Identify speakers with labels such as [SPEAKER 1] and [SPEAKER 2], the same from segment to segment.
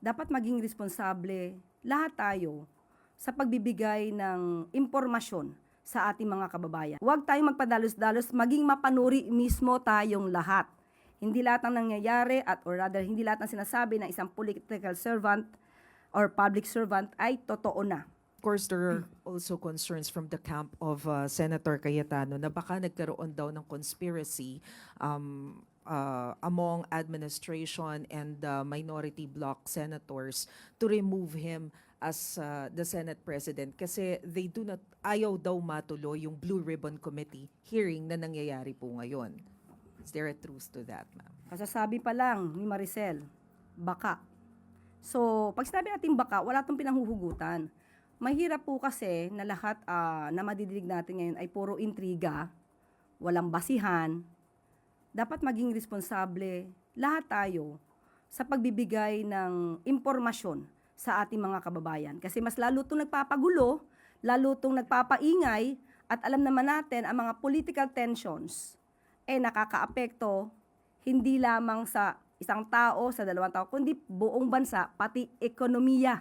[SPEAKER 1] dapat maging responsable lahat tayo sa pagbibigay ng impormasyon sa ating mga kababayan. Huwag tayong magpadalos-dalos, maging mapanuri mismo tayong lahat. Hindi lahat ng nangyayari or rather hindi lahat ng sinasabi ng isang political servant or public servant ay totoo na.
[SPEAKER 2] Of course, there are also concerns from the camp of Senator Cayetano na baka nagkaroon daw ng conspiracy among administration and minority bloc senators to remove him as the Senate President kasi ayaw daw matuloy yung Blue Ribbon Committee hearing na nangyayari po ngayon. Is there a truth to that, ma'am?
[SPEAKER 1] Kasasabi pa lang ni Maricel, baka. So, pag sinabi natin baka, wala itong pinanghuhugutan. Mahirap po kasi na lahat na madidinig natin ngayon ay puro intriga, walang basihan. Dapat maging responsable lahat tayo sa pagbibigay ng impormasyon sa ating mga kababayan. Kasi mas lalo itong nagpapagulo, lalo itong nagpapaingay, at alam naman natin ang mga political tensions nakakaapekto hindi lamang sa isang tao, sa dalawang tao, kundi buong bansa, pati ekonomiya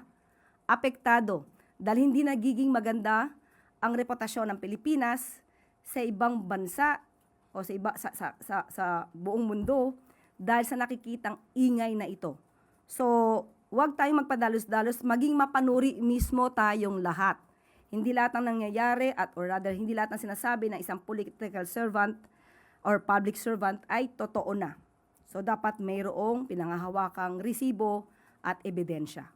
[SPEAKER 1] apektado. Dahil hindi nagiging maganda ang reputasyon ng Pilipinas sa ibang bansa o sa buong mundo dahil sa nakikitang ingay na ito. So, huwag tayong magpadalos-dalos, maging mapanuri mismo tayong lahat. Hindi lahat ng nangyayari or rather hindi lahat ng sinasabi ng isang political servant or public servant ay totoo na. So, dapat mayroong pinangahawakang resibo at ebidensya.